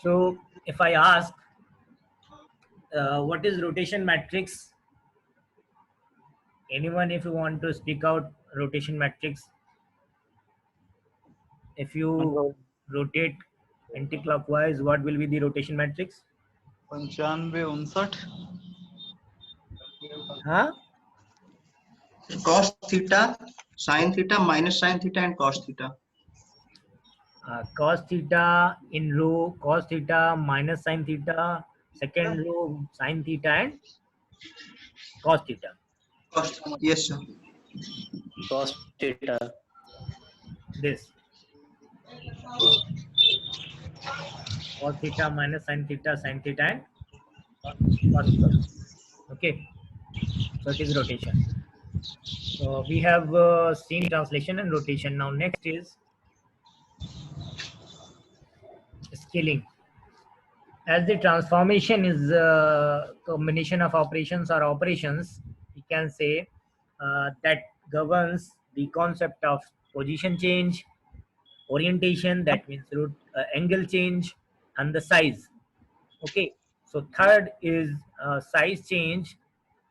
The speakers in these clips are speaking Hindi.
So if I ask, what is rotation matrix? Anyone, if you want to speak out rotation matrix, if you मतलब rotate anti-clockwise, what will be the rotation matrix? 95 59 Huh? Cos theta, sin theta, minus sin theta, and cos theta. Cos theta in row, cos theta minus sin theta, second row sin theta and cos theta. Cos, yes, sir. cos theta. This cos theta minus sin theta and cos theta. Okay, so it is rotation. So we have seen translation and rotation. Now next is scaling. As the transformation is a combination of operations or operations, we can say that governs the concept of position change, orientation, that means root angle change, and the size. Okay, so third is size change.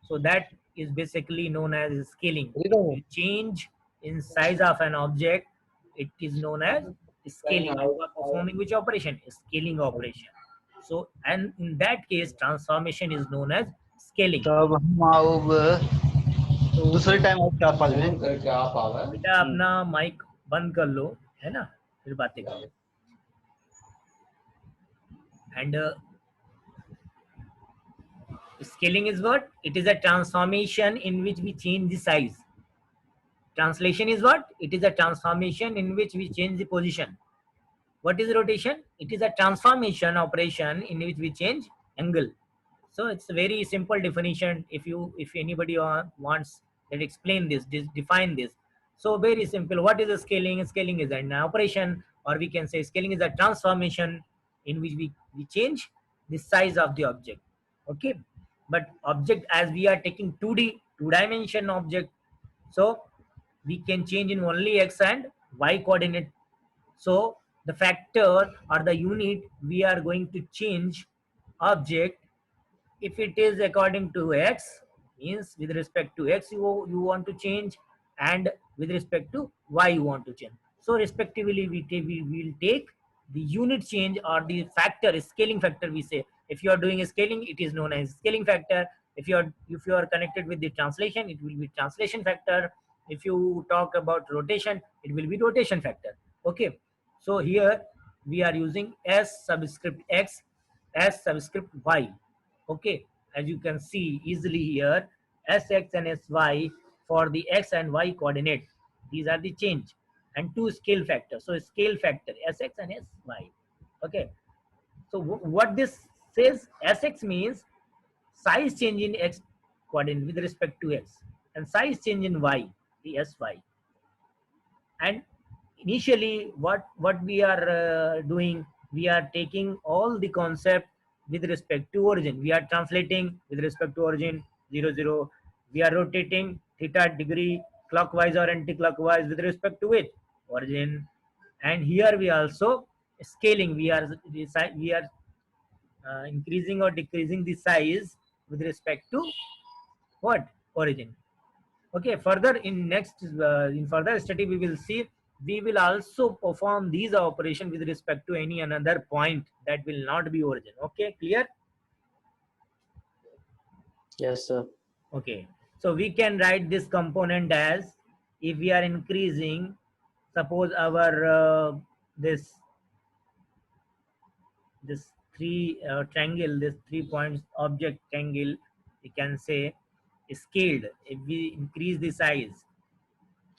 So that is basically known as scaling. If you change in size of an object, it is known as scaling. You are performing which operation? Scaling operation. So, and in that case, transformation is known as scaling. तब हम अब तो दूसरे टाइम और 4-5 बजे करके आप आ गए बेटा अपना माइक बंद कर लो, है ना, फिर बातें करो. And scaling is what? It is a transformation in which we change the size. Translation is what? It is a transformation in which we change the position. What is rotation? It is a transformation operation in which we change angle. So it's a very simple definition. If anybody wants that explain this, define this. So very simple. What is a scaling? Scaling is an operation, or we can say scaling is a transformation in which we change the size of the object. Okay, but object, as we are taking 2D, two-dimension object, so we can change in only x and y coordinate. So the factor or the unit we are going to change object, if it is according to x, means with respect to x you want to change, and with respect to y you want to change. So respectively we will take the unit change or the factor, scaling factor we say. If you are doing a scaling, it is known as scaling factor. If you are connected with the translation, it will be translation factor. If you talk about rotation, it will be rotation factor. Okay, so here we are using s subscript x, s subscript y. Okay, as you can see easily here, sx and sy for the x and y coordinate, these are the change, and two scale factors. So scale factor sx and sy. Okay, so what this says, sx means size change in x coordinate with respect to x, and size change in y, the sy. And initially what we are doing, we are taking all the concept with respect to origin. We are translating with respect to origin 0 0. We are rotating theta degree clockwise or anti-clockwise with respect to it, origin. And here we also scaling. We are increasing or decreasing the size with respect to what? Origin. Okay, further in further study we will see, we will also perform these operation with respect to any another point that will not be origin. Okay, clear? Yes, sir. Okay, so we can write this component as, if we are increasing, suppose our this three triangle, this 3 points object triangle, we can say scaled. If we increase the size,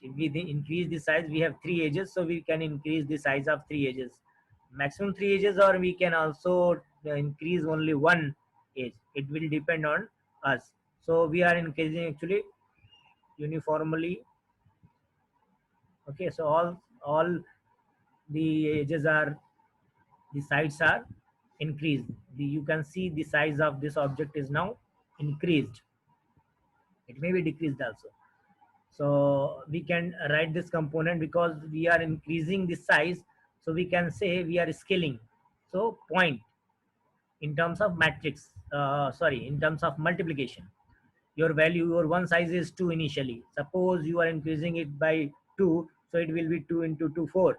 if we increase the size, we have 3 edges, so we can increase the size of 3 edges, maximum 3 edges, or we can also increase only one edge. It will depend on us. So we are increasing actually uniformly. Okay, so all the edges are, the sides are increased. You can see the size of this object is now increased. It may be decreased also. So we can write this component because we are increasing the size, so we can say we are scaling. So point in terms of matrix, in terms of multiplication, your value, your one size is 2 initially. Suppose you are increasing it by 2, so it will be 2 into 2, 4.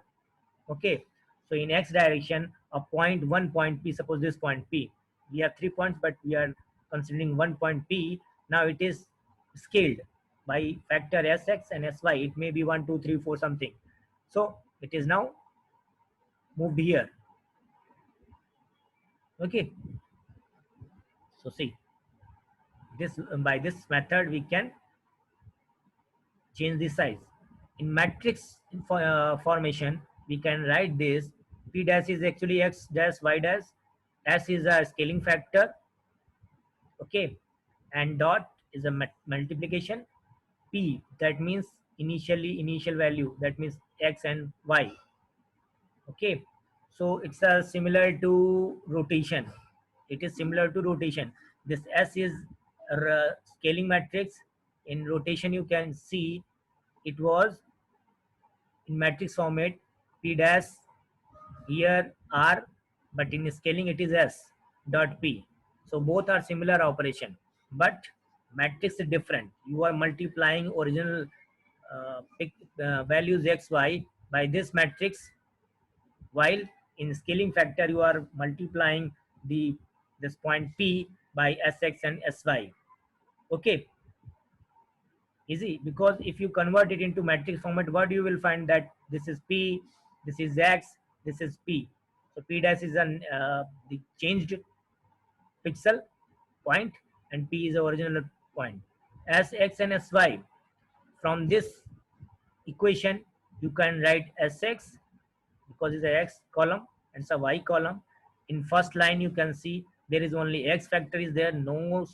Okay, so in x direction, a point, one point p, suppose this point p, we have 3 points, but we are considering one point p. Now it is scaled by factor sx and sy. It may be 1 2 3 4 something. So it is now moved here. Okay, so see this, by this method we can change the size. In matrix formation, we can write this: p dash is actually x dash y dash, s is a scaling factor, okay, and dot is a multiplication, p that means initial value, that means x and y. Okay, so it's similar to rotation. It is similar to rotation. This s is a scaling matrix. In rotation you can see it was in matrix format p dash, here r, but in scaling it is s dot p. So both are similar operation, but matrix is different. You are multiplying original values x y by this matrix, while in scaling factor you are multiplying the this point p by sx and sy. Okay, easy, because if you convert it into matrix format, what you will find that this is p, this is x, this is p. So p dash is an the changed pixel point, and p is the original point. As x and sy, from this equation you can write sx, because it's a x column and it's a y column. In first line you can see there is only x factor is there, no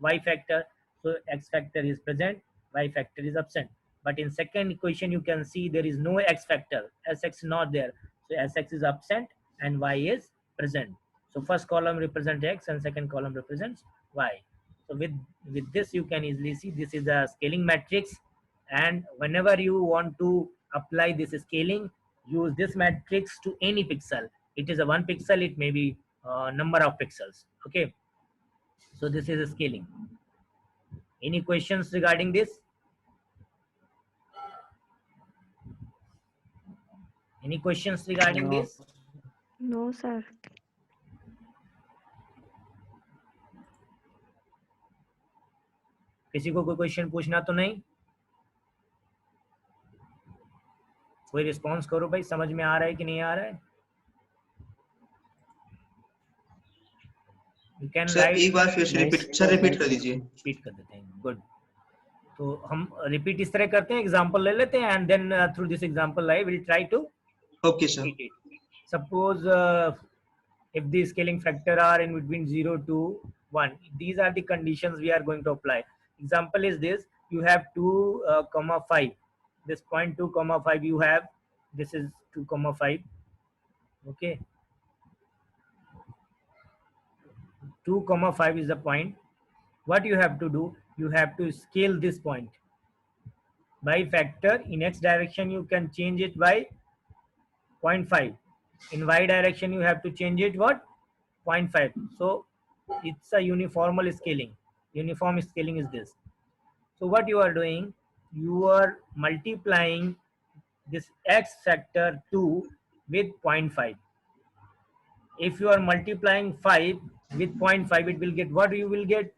y factor. So x factor is present, y factor is absent. But in second equation you can see there is no x factor, sx not there. So sx is absent and y is present. So first column represents x and second column represents y. So with this you can easily see this is a scaling matrix, and whenever you want to apply this scaling, use this matrix to any pixel. It is a one pixel, it may be number of pixels. Okay, so this is a scaling. Any questions regarding this? Any questions regarding No. this? No, sir. किसी को कोई क्वेश्चन पूछना तो नहीं? कोई रिस्पॉन्स करो भाई, समझ में आ रहा है कि नहीं आ रहा है? You can सर write, एक बार फिर से रिपीट कर दीजिए. रिपीट कर देते हैं. गुड. तो हम रिपीट इस तरह करते हैं, एग्जांपल ले लेते हैं, and then through this example I will try to okay sir. repeat it. Suppose if the scaling factor are in between 0 to 1, these are the conditions we are going to apply. Example is this: you have 2 comma 5. This point 2 comma 5 you have. This is 2 comma 5. Okay, 2 comma 5 is the point. What you have to do? You have to scale this point by factor. In x direction you can change it by 0.5. In y direction you have to change it what? 0.5. So it's a uniformal scaling. Uniform scaling is this. So what you are doing, you are multiplying this x factor 2 with 0.5. If you are multiplying 5 with 0.5, it will get what? You will get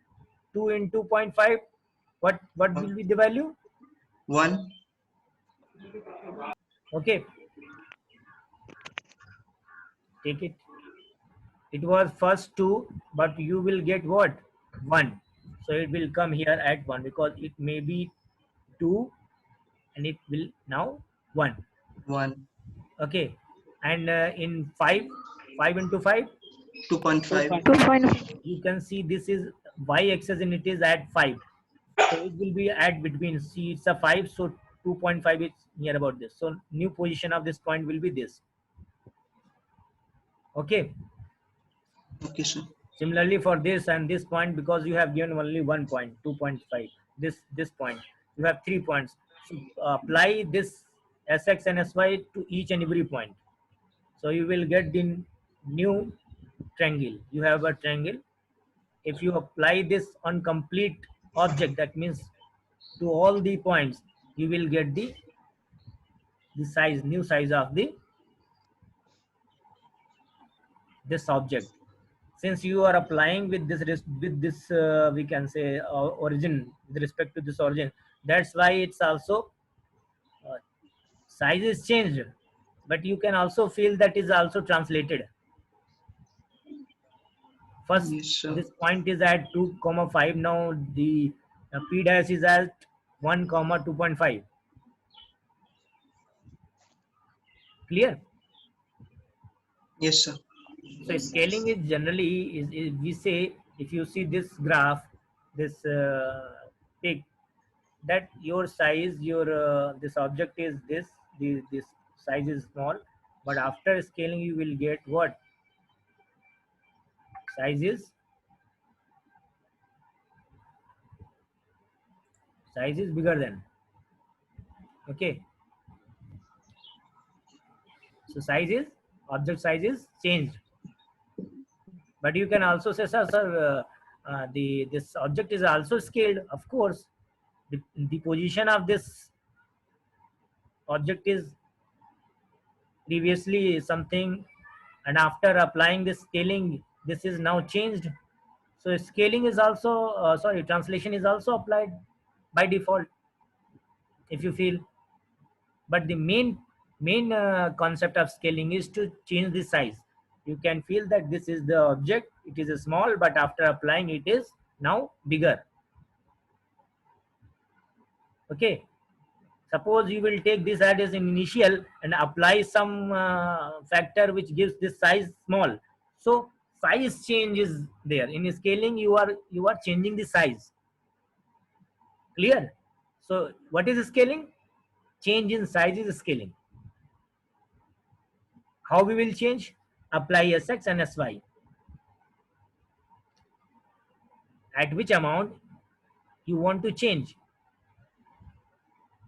2 into 0.5. What will be the value? 1. Okay, take it. It was first 2, but you will get what? 1. So it will come here at 1, because it may be 2 and it will now 1. 1. Okay, and in 5 into 5, 2.5. 2.5. you can see this is y axis and it is at 5. So it will be at between, see it's a 5, so 2.5 is near about this. So new position of this point will be this. Okay. Okay sir. Similarly for this and this point, because you have given only 1 point, 2.5, this point, you have 3 points. So apply this sx and sy to each and every point. So you will get new triangle. You have a triangle. If you apply this on complete object, that means to all the points, you will get the size, new size of the this object. Since you are applying with this we can say origin, with respect to this origin, that's why it's also uh, size is changed, but you can also feel that is also translated. First, Yes, sir. this point is at 2 comma 5. Now the p dash is at 1 comma 2.5. Clear? Yes, sir. So scaling is generally is we say, if you see this graph, this pic, that your size, your this object is this size is small, but after scaling you will get what size is bigger than. Okay, so object size is changed. But you can also say, sir, the this object is also scaled. Of course, the position of this object is previously something, and after applying this scaling, this is now changed. So scaling is also translation is also applied by default, if you feel. But the main concept of scaling is to change the size. You can feel that this is the object, it is small, but after applying it is now bigger. Okay, suppose you will take this as an initial and apply some factor which gives this size small. So size change is there. In scaling, you are changing the size. Clear? So what is scaling? Change in size is scaling. How we will change? Apply Sx and Sy. At which amount you want to change?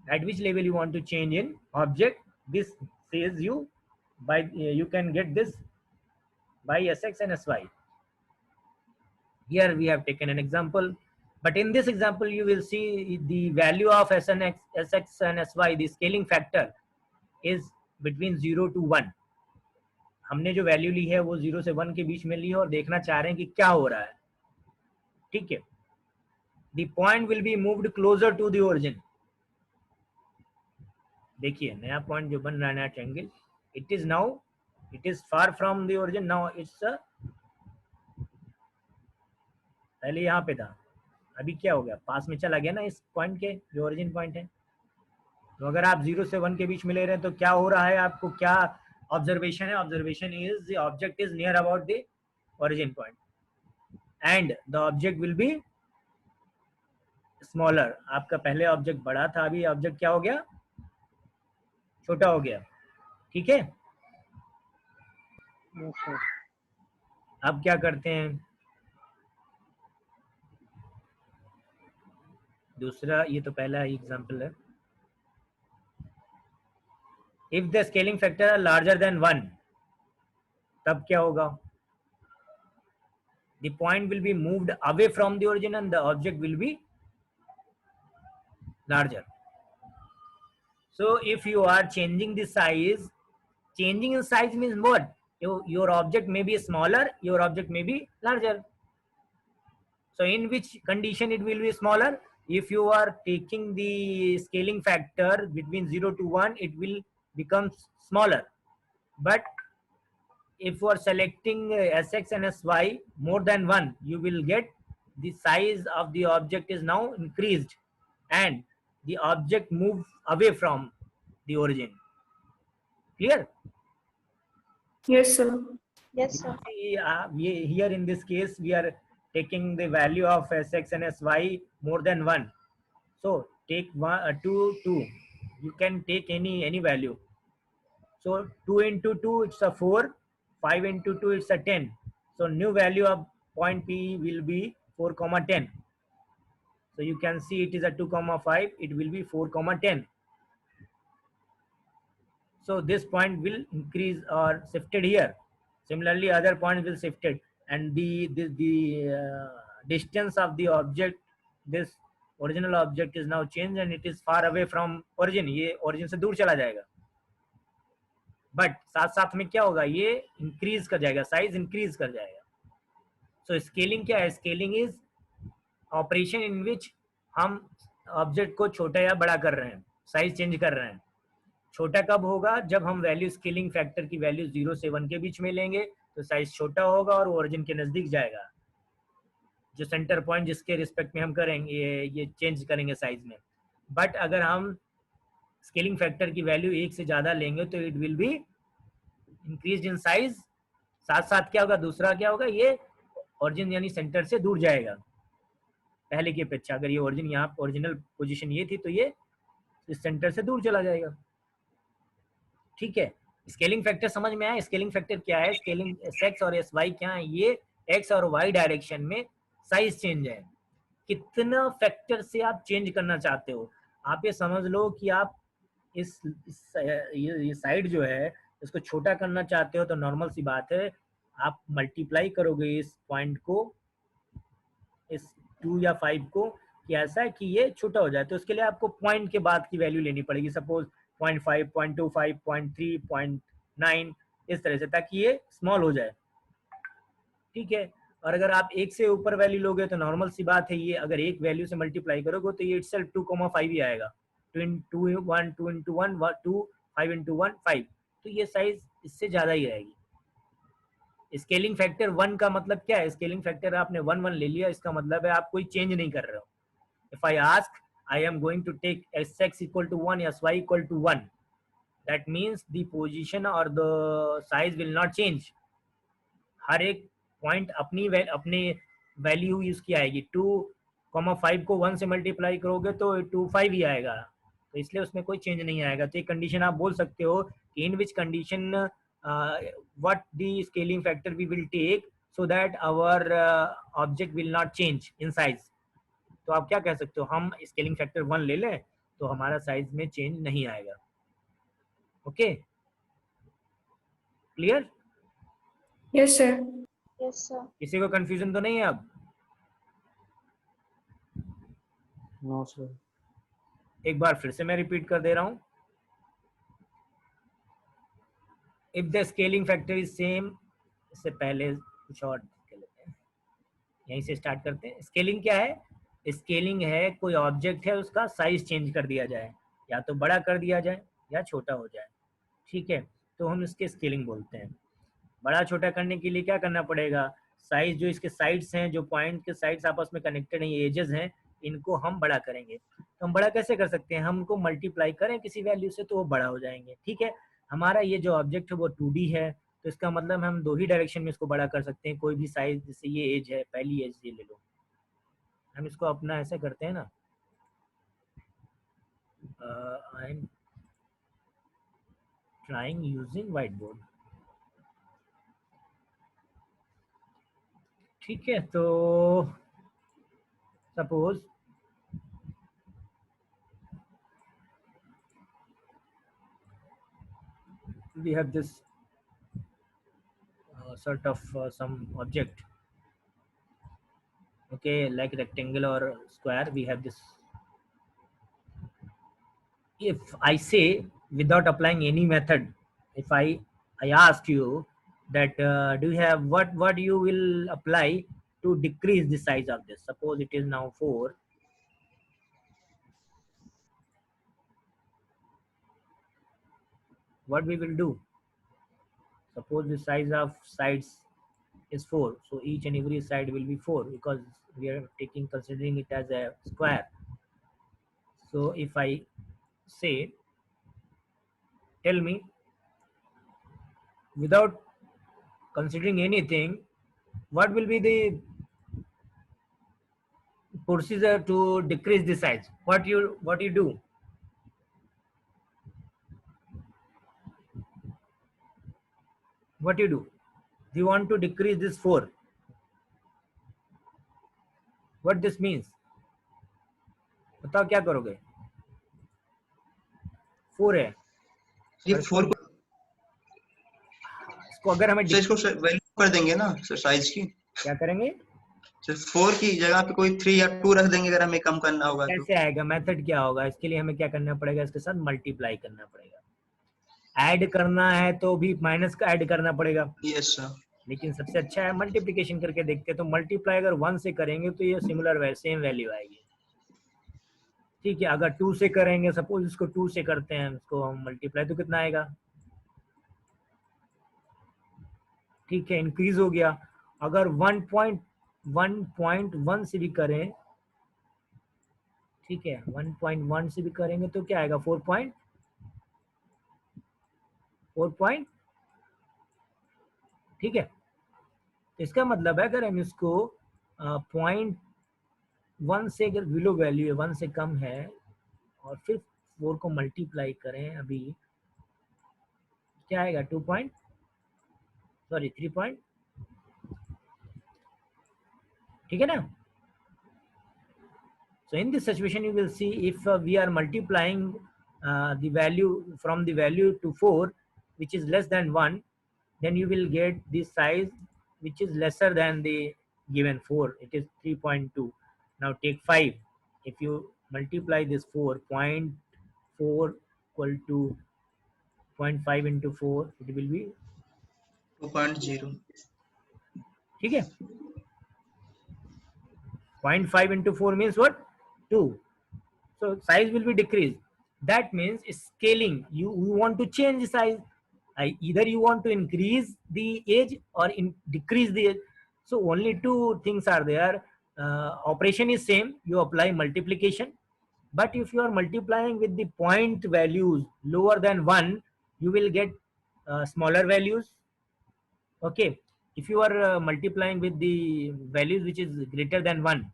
At which level you want to change in object? This says you by you can get this by Sx and Sy. Here we have taken an example, but in this example you will see the value of Sx and Sy, the scaling factor is between 0 to 1. हमने जो वैल्यू ली है वो 0 से 1 के बीच में ली है और देखना चाह रहे हैं कि क्या हो रहा है. ठीक है. The point will be moved closer to the origin. देखिए नया पॉइंट जो बन रहा है, नया triangle, it is far from the origin. Now it's पहले यहाँ पे था, अभी क्या हो गया, पास में चला गया ना इस पॉइंट के, जो ओरिजिन पॉइंट है. तो अगर आप 0 से 1 के बीच में ले रहे हैं तो क्या हो रहा है, आपको क्या ऑब्जर्वेशन है? Observation is the object is near about the origin point and the object will be smaller. आपका पहले ऑब्जेक्ट बड़ा था, अभी ऑब्जेक्ट क्या हो गया, छोटा हो गया. ठीक है. अब क्या करते हैं, दूसरा, ये तो पहला एग्जांपल है. If the scaling factor are larger than 1, तब क्या होगा? The point will be moved away from the origin and the object will be larger. So if you are changing the size, changing in size means what? Your object may be smaller, your object may be larger. So in which condition it will be smaller? If you are taking the scaling factor between 0 to 1, it will become smaller. But if you are selecting Sx and Sy more than 1, you will get the size of the object is now increased and the object moves away from the origin. Clear? Yes, sir. Yes, sir. Here in this case we are taking the value of Sx and Sy more than 1. So take 2. You can take any value. So 2 into 2 it's a 4, 5 into 2 it's a 10. So new value of point P will be 4 comma 10. So you can see it is a 2 comma 5, it will be 4 comma 10. So this point will increase or shifted here. Similarly, other points will shifted, and the distance of the object, this original object is now changed and it is far away from origin. ये origin से दूर चला जाएगा. बट साथ साथ में क्या होगा, ये इंक्रीज कर जाएगा, साइज इंक्रीज कर जाएगा. सो स्केलिंग क्या है? स्केलिंग इज ऑपरेशन इन विच हम ऑब्जेक्ट को छोटा या बड़ा कर रहे हैं, साइज चेंज कर रहे हैं. छोटा कब होगा? जब हम वैल्यू स्केलिंग फैक्टर की वैल्यू 0 से 1 के बीच में लेंगे तो साइज छोटा होगा और ओरिजिन के नजदीक जाएगा. जो सेंटर पॉइंट जिसके रिस्पेक्ट में हम करेंगे ये चेंज करेंगे साइज में. बट अगर हम स्केलिंग फैक्टर की वैल्यू 1 से ज्यादा लेंगे तो it will be increase in size. साथ साथ क्या होगा? दूसरा क्या होगा? ये ओरिजिन यानी सेंटर से दूर जाएगा पहले की अपेक्षा. अगर ये ओरिजिन यहाँ ओरिजिनल पोजीशन ये थी तो ये इस सेंटर से दूर चला जाएगा. ठीक है, स्केलिंग फैक्टर समझ में आया? स्केलिंग फैक्टर क्या है? स्केलिंग एक्स और एस वाई क्या है? ये एक्स और वाई डायरेक्शन में साइज चेंज है. कितना फैक्टर से आप चेंज करना चाहते हो. आप ये समझ लो कि आप ये साइड जो है इसको छोटा करना चाहते हो तो नॉर्मल सी बात है, आप मल्टीप्लाई करोगे इस पॉइंट को, इस 2 या 5 को, कि ऐसा है कि ये छोटा हो जाए. तो उसके लिए आपको पॉइंट के बाद की वैल्यू लेनी पड़ेगी. सपोज 0.5, 0.25, 0.3, 0.9 इस तरह से, ताकि ये स्मॉल हो जाए. ठीक है. और अगर आप 1 से ऊपर वैल्यू लोगे तो नॉर्मल सी बात है, ये अगर एक वैल्यू से मल्टीप्लाई करोगे तो ये इटसेल्फ 2,5 ही आएगा. 2 into 1, 2 into 1, 2, 5 into 1, 5. तो ये साइज इससे ज्यादा ही रहेगी. स्केलिंग फैक्टर 1 का मतलब क्या है? स्केलिंग फैक्टर आपने 1 1 ले लिया, इसका मतलब है आप कोई चेंज नहीं कर रहे हो. If I ask I am going to take sx equal to 1, sy equal to 1, that means the position और the size will not change. हर एक पॉइंट अपनी वैल्यू उसकी आएगी. 2,5 को 1 से मल्टीप्लाई करोगे तो 2,5 ही आएगा. तो इसलिए उसमें कोई चेंज नहीं आएगा. तो ये कंडीशन आप बोल सकते हो कि in which condition what the scaling factor we will take so that our object will not change in size. तो आप क्या कह सकते हो? हम स्केलिंग फैक्टर 1 ले लें तो हमारा साइज में चेंज नहीं आएगा. Okay, clear? Yes, sir. Yes, sir. किसी को कंफ्यूजन तो नहीं है अब? No, sir. एक बार फिर से मैं रिपीट कर दे रहा हूं. If the scaling factor is same, इससे पहले कुछ और कर लेते हैं, यहीं से स्टार्ट करते हैं. स्केलिंग क्या है? स्केलिंग है कोई ऑब्जेक्ट है उसका साइज चेंज कर दिया जाए, या तो बड़ा कर दिया जाए या छोटा हो जाए. ठीक है, तो हम इसके स्केलिंग बोलते हैं. बड़ा छोटा करने के लिए क्या करना पड़ेगा? साइज जो इसके साइड्स हैं, जो पॉइंट के साइड्स आपस में कनेक्टेड हैं, ये एजेस हैं, इनको हम बड़ा करेंगे. तो हम बड़ा कैसे कर सकते हैं? हमको मल्टीप्लाई करें किसी वैल्यू से तो वो बड़ा हो जाएंगे. ठीक है, हमारा ये जो ऑब्जेक्ट है वो 2D है, तो इसका मतलब हम 2 ही डायरेक्शन में इसको बड़ा कर सकते हैं. कोई भी साइज, जैसे ये एज है, पहली एज ये ले लो, हम इसको अपना ऐसे करते हैं ना, I am trying using white board. ठीक है, तो suppose we have this sort of some object, okay, like rectangle or square. We have this. If I say, without applying any method, if I ask you that do you have what you will apply to decrease the size of this? Suppose it is now 4. What we will do? Suppose the size of sides is 4, so each and every side will be 4 because we are considering it as a square. So if I say, tell me, without considering anything, what will be the procedure to decrease the size? What you do? What you do? You want to decrease this 4. What this means? बताओ क्या करोगे? 4 है. ये 4 को इसको अगर हमें सर इसको वैल्यू कर देंगे ना सर साइज की, क्या करेंगे, सर 4 की जगह पे कोई 3 या 2 रख देंगे अगर हमें कम करना होगा तो। कैसे आएगा, मेथड क्या होगा, इसके लिए हमें क्या करना पड़ेगा, इसके साथ मल्टीप्लाई करना पड़ेगा। ऐड करना है तो भी माइनस का ऐड करना पड़ेगा, यस सर। लेकिन सबसे अच्छा है मल्टीप्लिकेशन करके देखते हैं। तो मल्टीप्लाई अगर 1 से करेंगे तो ये सिमिलर सेम वैल्यू आएगी, ठीक है। अगर 2 से करेंगे, सपोज इसको 2 से करते हैं, इसको हम मल्टीप्लाई, तो कितना आएगा, ठीक है, इंक्रीज हो गया। अगर 1.1 से भी करें, ठीक है, 1.1 से भी करेंगे तो क्या आएगा, 4 पॉइंट, ठीक है। तो इसका मतलब है अगर हम इसको 0.1 से अगर बिलो वैल्यू है, 1 से कम है, और फिर 4 को मल्टीप्लाई करें, अभी क्या आएगा, 3 पॉइंट, ठीक है ना। So in this situation, you will see if we are multiplying the value from the value to 4, which is less than 1, then you will get the size which is lesser than the given 4. It is 3.2. Now take 5. If you multiply this 4.4 equal to 0.5 into 4, it will be 2.0 ठीक है। 0.5 into 4 means what, 2. So size will be decreased. That means scaling, you want to change the size. Either you want to increase the age or decrease the age. So only two things are there. Operation is same, you apply multiplication, but if you are multiplying with the point values lower than 1, you will get smaller values. Okay, if you are multiplying with the values which is greater than 1,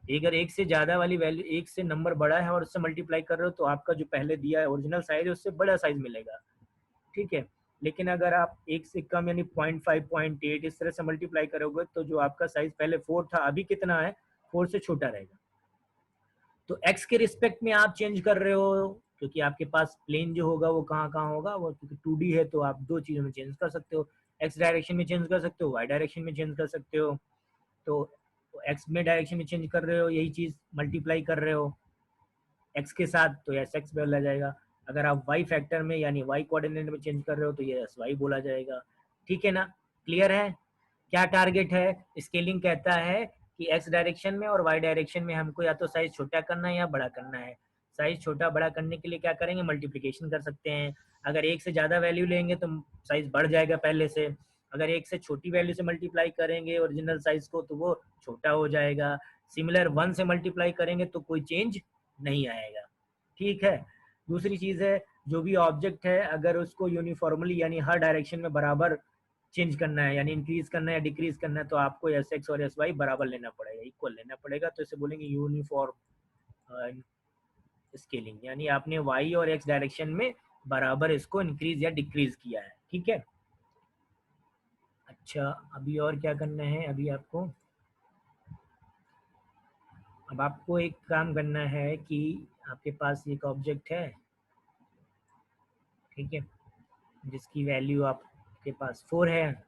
अगर एक से ज्यादा वाली वैल्यू, एक से नंबर बड़ा है और उससे मल्टीप्लाई कर रहे हो, तो आपका जो पहले दिया है ओरिजिनल साइज है उससे बड़ा साइज मिलेगा, ठीक है। लेकिन अगर आप एक से कम यानी 0.5 0.8 इस तरह से मल्टीप्लाई करोगे, तो जो आपका साइज पहले 4 था, अभी कितना है, 4 से छोटा रहेगा। तो x के रिस्पेक्ट में आप चेंज कर रहे हो, क्योंकि आपके पास प्लेन जो होगा वो कहाँ कहाँ होगा, वो क्योंकि 2D है, तो आप दो चीजों में चेंज कर सकते हो, x डायरेक्शन में चेंज कर सकते हो, y डायरेक्शन में चेंज कर सकते हो। तो x में डायरेक्शन में चेंज कर रहे हो, यही चीज मल्टीप्लाई कर रहे हो x के साथ, तो एस एक्स बोला जाएगा। अगर आप y फैक्टर में यानी y कोऑर्डिनेट में चेंज कर रहे हो, तो ये एस वाई बोला जाएगा, ठीक है ना। क्लियर है, क्या टारगेट है, स्केलिंग कहता है कि x डायरेक्शन में और y डायरेक्शन में हमको या तो साइज छोटा करना है या बड़ा करना है। साइज छोटा बड़ा करने के लिए क्या करेंगे, मल्टीप्लिकेशन कर सकते हैं। अगर एक से ज़्यादा वैल्यू लेंगे तो साइज बढ़ जाएगा पहले से, अगर एक से छोटी वैल्यू से मल्टीप्लाई करेंगे ओरिजिनल साइज को, तो वो छोटा हो जाएगा। सिमिलर 1 से मल्टीप्लाई करेंगे तो कोई चेंज नहीं आएगा, ठीक है। दूसरी चीज़ है, जो भी ऑब्जेक्ट है अगर उसको यूनिफॉर्मली यानी हर डायरेक्शन में बराबर चेंज करना है, यानी इंक्रीज करना है या डिक्रीज करना है, तो आपको एस एक्स और एस वाई बराबर लेना पड़ेगा, इक्वल लेना पड़ेगा। तो इसे बोलेंगे यूनिफॉर्म स्केलिंग, यानी आपने वाई और एक्स डायरेक्शन में बराबर इसको इंक्रीज या डिक्रीज किया है, ठीक है। अच्छा, अभी और क्या करना है, अभी आपको अब आपको एक काम करना है कि आपके पास एक ऑब्जेक्ट है, ठीक है, जिसकी वैल्यू आपके पास 4 है,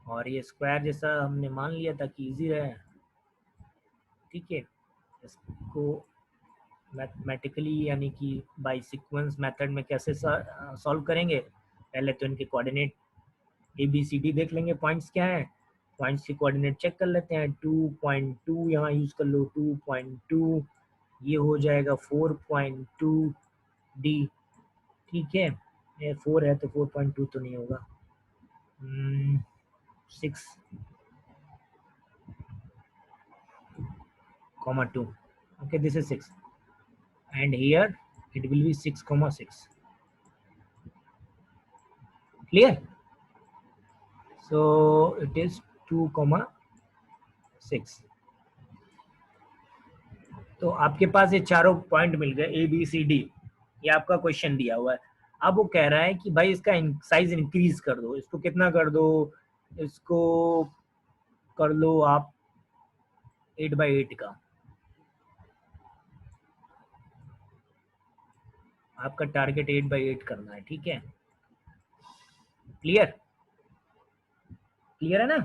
और ये स्क्वायर जैसा हमने मान लिया था कि इजी रहे, ठीक है। इसको मैथमेटिकली यानी कि बाय सीक्वेंस मेथड में कैसे सॉल्व करेंगे, पहले तो इनके कोऑर्डिनेट ABCD देख लेंगे, पॉइंट्स क्या है, पॉइंट्स के कोऑर्डिनेट चेक कर लेते हैं। 2.2 यहाँ यूज कर लो, 2.2 ये हो जाएगा 4.2D, ठीक है। ये 4 है तो 4.2 तो नहीं होगा, 6,2, okay, this is 6 and here it will be 6,6, clear। So it is 2,6। तो आपके पास ये चारों पॉइंट मिल गए ABCD, ये आपका क्वेश्चन दिया हुआ है। अब वो कह रहा है कि भाई इसका साइज इंक्रीज कर दो, इसको कितना कर दो, इसको कर लो आप 8x8 का, आपका टारगेट 8x8 करना है, ठीक है। क्लियर? क्लियर है ना?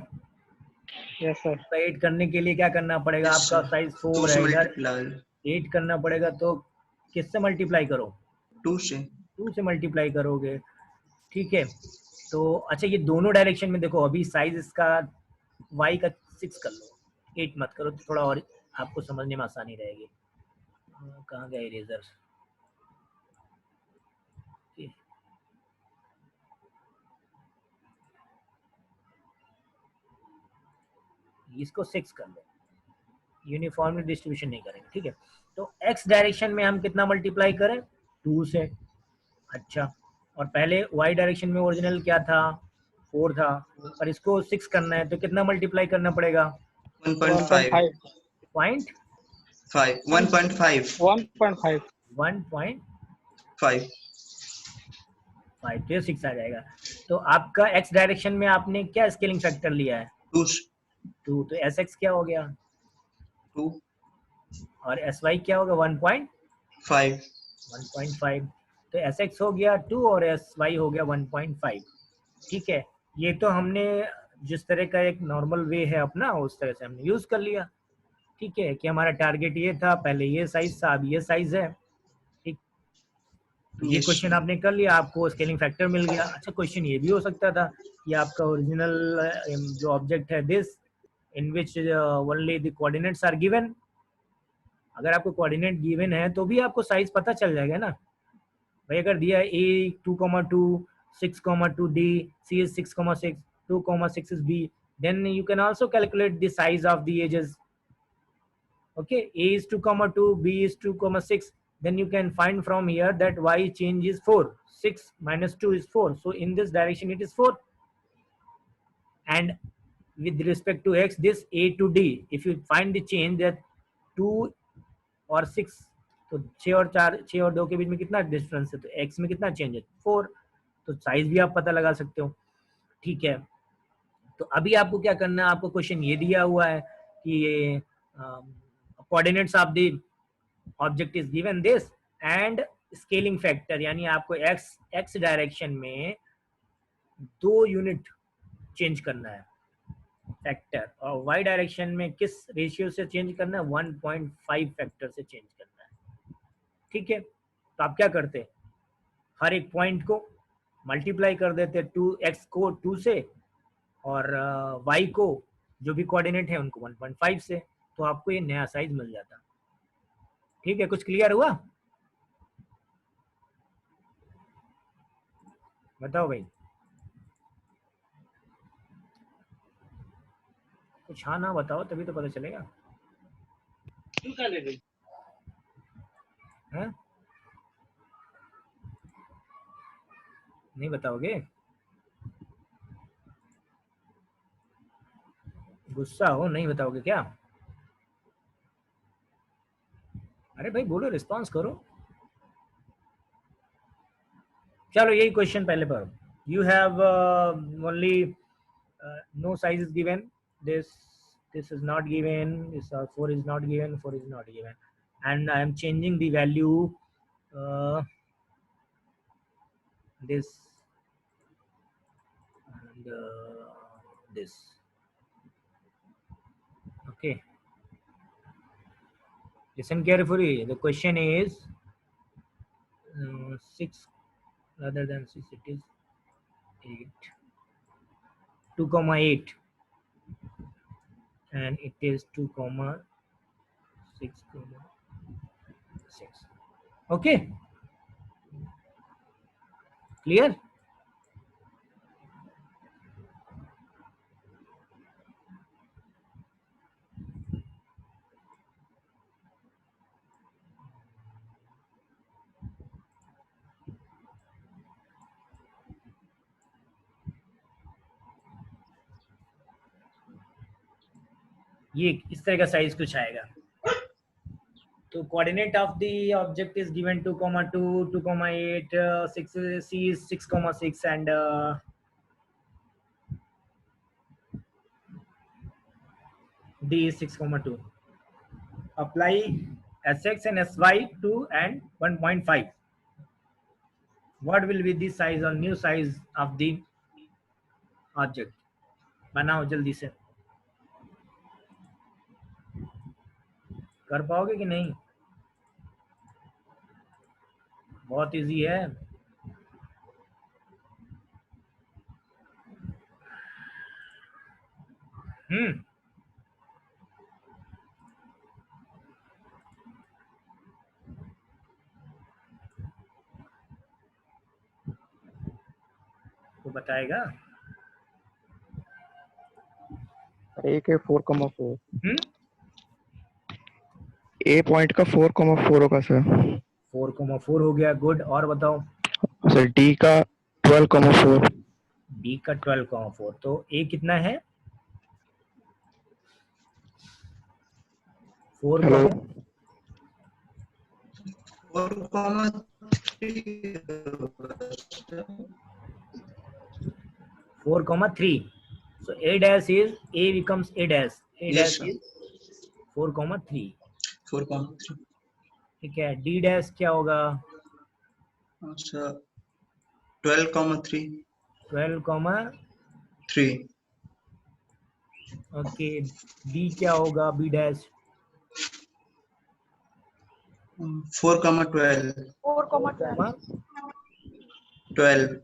Yes, sir. 8 करने के लिए क्या करना पड़ेगा? Yes, आपका sir. साइज 2 4 से है, इधर मल्टीप्लाई 8 करना पड़ेगा, तो किससे मल्टीप्लाई करो? 2 से 2 से मल्टीप्लाई करोगे, ठीक है। तो अच्छा, ये दोनों डायरेक्शन में देखो, अभी साइज इसका y का 6 कर लो, 8 मत करो, तो थोड़ा और आपको समझने में आसानी रहेगी। कहाँ गया इरेजर? इसको 6 कर लो, यूनिफॉर्मली डिस्ट्रीब्यूशन नहीं करेंगे, ठीक है। तो x डायरेक्शन में हम कितना मल्टीप्लाई करें? 2 से। अच्छा, और पहले y डायरेक्शन में ओरिजिनल क्या था? 4 था, और इसको 6 करना है, तो कितना मल्टीप्लाई करना पड़ेगा? 1.5 1.5. पॉइंट 1.5 1.5. 1.5, 5 तो 6 आ जाएगा। तो आपका x डायरेक्शन में आपने क्या स्केलिंग फैक्टर लिया है? 2 2, तो sx क्या हो गया? 2 और sy क्या होगा? 1.5, 5 तो sx हो गया 2 और sy हो गया 1.5, ठीक है। ये तो हमने जिस तरह का एक नॉर्मल वे है अपना, उस तरह से हमने यूज कर लिया, ठीक है, कि हमारा टारगेट ये था, पहले ये साइज था, अब ये साइज है, ठीक। तो ये Yes, क्वेश्चन sir. आपने कर लिया, आपको स्केलिंग फैक्टर मिल गया। अच्छा, क्वेश्चन ये भी हो सकता था कि आपका ओरिजिनल जो ऑब्जेक्ट है this, in which only the coordinates are given, अगर आपको कोऑर्डिनेट गिवन है तो भी आपको साइज पता चल जाएगा ना भाई। अगर दिया a 2,2, 6,2 d, c is 6,6, 2,6 is b, then you can also calculate the size of the edges. Okay, a is 2,2, b is 2,6, then you can find from here that y change is 4, 6 minus 2 is 4, so in this direction it is 4. And with respect to x, this a to d, if you find the change that 2 और 6, तो 6 और 4, 6 और 2 के बीच में कितना डिफरेंस है, तो x में कितना चेंज है? 4, तो साइज भी आप पता लगा सकते हो, ठीक है। तो अभी आपको क्या करना है, आपको क्वेश्चन ये दिया हुआ है कि coordinates of the object is given this and scaling factor, यानी आपको x डायरेक्शन में 2 यूनिट चेंज करना है फैक्टर, और y डायरेक्शन में किस रेशियो से चेंज करना है? 1.5 फैक्टर से चेंज करना है, ठीक है। तो आप क्या करते, हर एक पॉइंट को मल्टीप्लाई कर देते, 2x को 2 से और y को जो भी कोऑर्डिनेट है उनको 1.5 से, तो आपको ये नया साइज मिल जाता, ठीक है। कुछ क्लियर हुआ? बताओ भाई, कुछ हाँ ना बताओ तभी तो पता चलेगा। हैं? नहीं बताओगे? गुस्सा हो, नहीं बताओगे क्या? अरे भाई बोलो, रिस्पॉन्स करो। चलो यही क्वेश्चन पहले पढ़ो। You have only no size is given, this is not given, this 4 is not given, 4 is not given, and I am changing the value this and this, okay. Listen carefully, the question is 6 rather than 6, it is 8, 2,8, and it is 2,6, 6. Okay, clear? ये इस तरह का साइज कुछ आएगा। तो coordinate of the object is given 2,2, 2,8, 6, c is 6,6 and d is 6,2. Apply sx and sy 2 and 1.5. What will be the size or new size of the object बनाओ जल्दी से, कर पाओगे कि नहीं? बहुत इजी है। हम्म, वो बताएगा। ए के 4,4 हम्म, ए पॉइंट का 4,4 होगा सर। 4,4 हो गया, गुड। और बताओ। सर डी का 12,4। डी का 12,4, तो ए कितना है? 4, hello 4,3 4,3. So a dash is a becomes a dash. A Yes, dash sir. is 4,3. 4,3 ठीक है, d dash क्या होगा? सर 12,3 12,3. ओके, b क्या होगा? b dash 4,12 12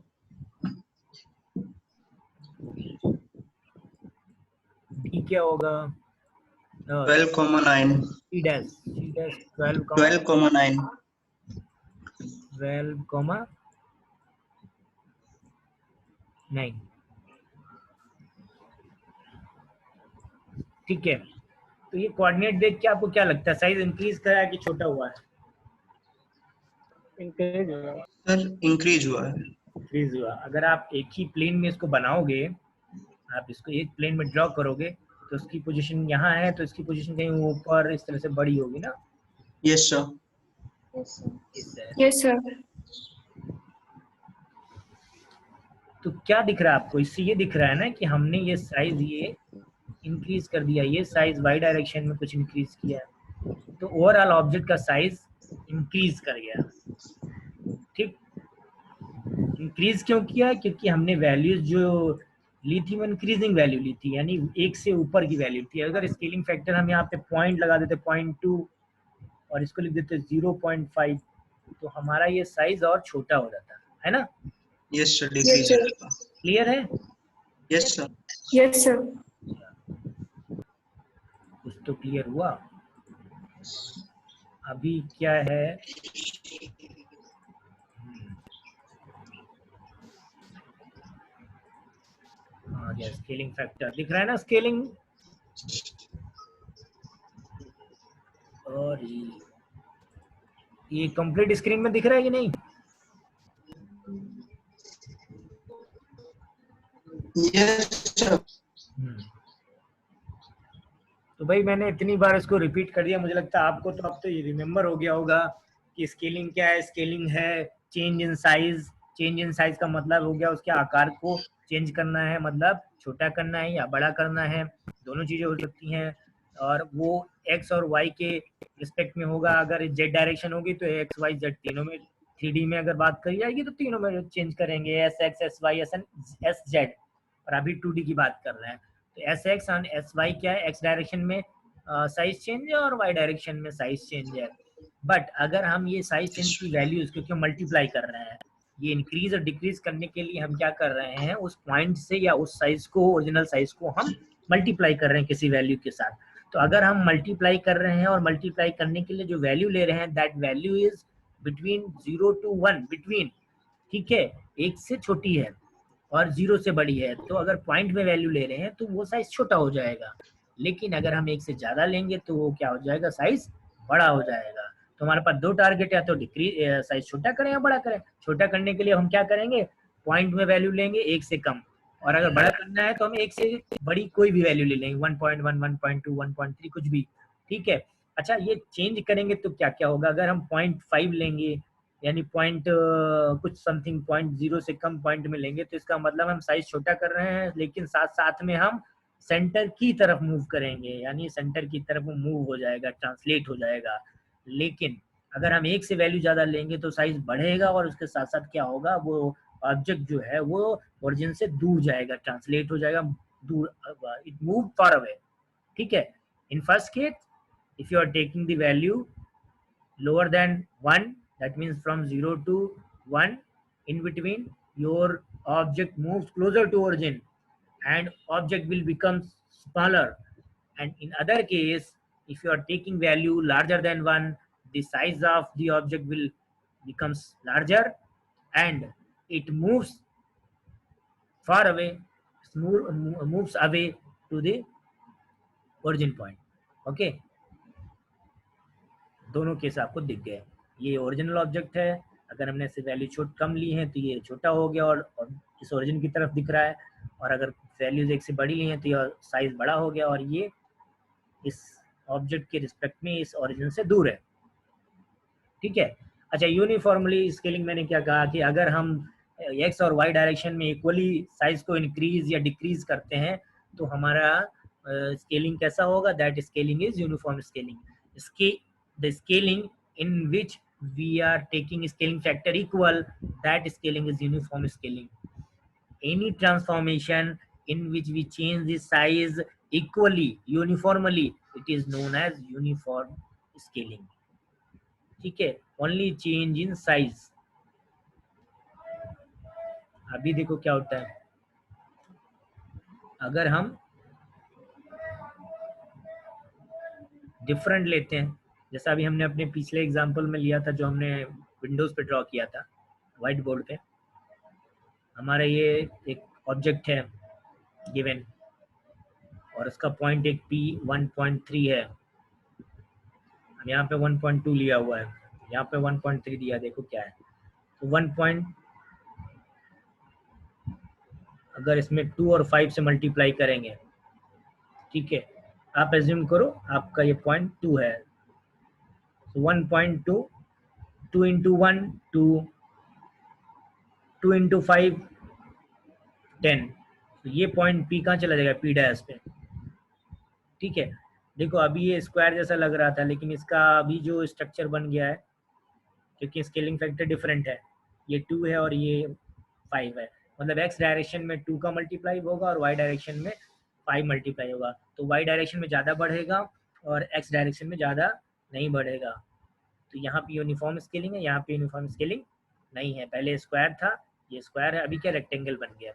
d क्या होगा? 12,9 c dash 12, 12,9 12,9. ठीक है, तो ये कोऑर्डिनेट देख के आपको क्या लगता है, साइज इंक्रीज करा है कि छोटा हुआ है? इंक्रीज होगा। सर इंक्रीज हुआ है। इंक्रीज हुआ। अगर आप एक ही प्लेन में इसको बनाओगे, आप इसको एक प्लेन में ड्रॉ करोगे, तो उसकी पोजीशन यहाँ है, तो इसकी पोजीशन कहीं ऊपर इस तरह से बड़ी होगी ना। Yes sir. Yes, sir. तो क्या दिख रहा है आपको? इससे ये दिख रहा है ना कि हमने ये साइज ये इंक्रीज कर दिया, ये साइज वाई डायरेक्शन में कुछ इंक्रीज किया, तो ओवरऑल ऑब्जेक्ट का साइज इंक्रीज कर गया। ठीक, इंक्रीज क्यों किया? क्योंकि हमने वैल्यूज जो ली थी वो इंक्रीजिंग वैल्यू ली थी, यानी एक से ऊपर की वैल्यू थी। अगर स्केलिंग फैक्टर हम यहाँ पे पॉइंट लगा देते 0.2 और इसको लिख देते 0.5, तो हमारा ये साइज और छोटा हो जाता है ना। Yes sir, Yes, decrease sir. होगा। क्लियर है? Yes sir. Yes, sir. कुछ तो क्लियर हुआ। अभी क्या है, आ गया स्केलिंग फैक्टर, दिख रहा है ना स्केलिंग। और ये कंप्लीट स्क्रीन में दिख रहा है कि नहीं? Yes sir. तो भाई मैंने इतनी बार इसको रिपीट कर दिया, मुझे लगता है आपको तो अब तो ये रिमेम्बर हो गया होगा कि स्केलिंग क्या है। स्केलिंग है change in size. Change in size का मतलब हो गया उसके आकार को चेंज करना है, मतलब छोटा करना है या बड़ा करना है, दोनों चीजें हो सकती हैं। और वो एक्स और वाई के रिस्पेक्ट में होगा। अगर जेड डायरेक्शन होगी तो एक्स वाई जेड तीनों में, 3D में अगर बात करी जाएगी तो तीनों में चेंज करेंगे, S X S Y S Z. और अभी 2D की बात कर रहे हैं, तो एस एक्स और एस वाई क्या है, एक्स डायरेक्शन में साइज चेंज है और वाई डायरेक्शन में साइज चेंज है। बट अगर हम ये साइज चेंज की वैल्यूज, क्योंकि हम मल्टीप्लाई कर रहे हैं, ये इंक्रीज और डिक्रीज करने के लिए हम क्या कर रहे हैं, उस पॉइंट से या उस साइज को, ओरिजिनल साइज को हम मल्टीप्लाई कर रहे हैं किसी वैल्यू के साथ। तो अगर हम मल्टीप्लाई कर रहे हैं और मल्टीप्लाई करने के लिए जो वैल्यू ले रहे हैं, that value is between 0 to 1, between, ठीक है, एक से छोटी है और 0 से बड़ी है, तो अगर पॉइंट में वैल्यू ले रहे हैं तो वो साइज छोटा हो जाएगा। लेकिन अगर हम एक से ज्यादा लेंगे तो वो क्या हो जाएगा, साइज बड़ा हो जाएगा। तो हमारे पास दो टारगेट है, तो डिक्रीज साइज छोटा करें या बड़ा करें। छोटा करने के लिए हम क्या करेंगे, पॉइंट में वैल्यू लेंगे एक से कम, और अगर बड़ा करना है तो हम एक से बड़ी कोई भी वैल्यू ले लेंगे, 1.1, 1.2, 1.3, कुछ भी। ठीक है। अच्छा, ये चेंज करेंगे तो क्या क्या होगा, अगर हम 0.5 लेंगे, यानी पॉइंट कुछ समथिंग 0.0 से कम पॉइंट में लेंगे, तो इसका मतलब हम साइज छोटा कर रहे हैं, लेकिन साथ साथ में हम सेंटर की तरफ मूव करेंगे, यानी सेंटर की तरफ वो मूव हो जाएगा, ट्रांसलेट हो जाएगा। लेकिन अगर हम एक से वैल्यू ज्यादा लेंगे तो साइज बढ़ेगा और उसके साथ साथ क्या होगा, वो ऑब्जेक्ट जो है वो ओरिजिन से दूर जाएगा, ट्रांसलेट हो जाएगा दूर, इट मूव फार अवे, ठीक है। In first case if you are taking the value lower than 1, that means from 0 to 1, in between your object moves closer to origin and object will become smaller. And in other case, if you are taking value larger than 1, the size of the object will becomes larger and it moves far away, moves away to the origin point. Okay, दोनों केस आपको दिख गए। ये ओरिजिनल ऑब्जेक्ट है, अगर हमने इससे वैल्यू कम ली है तो ये छोटा हो गया और इस ओरिजिन की तरफ दिख रहा है, और अगर वैल्यूज एक से बड़ी ली हैं तो ये साइज बड़ा हो गया और ये इस ऑब्जेक्ट के रिस्पेक्ट में इस ओरिजिन से दूर है, ठीक है। अच्छा, यूनिफॉर्मली स्केलिंग मैंने क्या कहा कि अगर हम एक्स और वाई डायरेक्शन में इक्वली साइज को इंक्रीज या डिक्रीज करते हैं तो हमारा स्केलिंग कैसा होगा, that scaling is uniform scaling. The scaling in which we are taking scaling factor equal, that scaling is uniform scaling. Any transformation in which we change the size equally, uniformly, it is known as uniform scaling, ठीक है। only change in size। अभी देखो क्या होता है, अगर हम डिफरेंट लेते हैं, जैसा अभी हमने अपने पिछले एग्जांपल में लिया था जो हमने विंडोज पे ड्रॉ किया था व्हाइट बोर्ड पे, हमारा ये एक ऑब्जेक्ट है गिवन और उसका पॉइंट एक P 1.3 है, हम यहाँ पे 1.2 लिया हुआ है, यहाँ पे 1.3 दिया, देखो क्या है, तो 1 अगर इसमें 2 और 5 से मल्टीप्लाई करेंगे, ठीक है, आप एज्यूम करो आपका ये 0.2 है, 1.2, 2 into 1 2, 2 into 5 10, तो ये पॉइंट P कहाँ चला जाएगा, P डैश पे, ठीक है। देखो अभी ये स्क्वायर जैसा लग रहा था लेकिन इसका अभी जो स्ट्रक्चर बन गया है, क्योंकि स्केलिंग फैक्टर डिफरेंट है, ये 2 है और ये 5 है, मतलब x डायरेक्शन में 2 का मल्टीप्लाई होगा और y डायरेक्शन में 5 मल्टीप्लाई होगा, तो y डायरेक्शन में ज़्यादा बढ़ेगा और x डायरेक्शन में ज़्यादा नहीं बढ़ेगा। तो यहाँ पे यूनिफॉर्म स्केलिंग है, यहाँ पे यूनिफॉर्म स्केलिंग नहीं है, पहले स्क्वायर था, ये स्क्वायर है, अभी क्या रेक्टेंगल बन गया,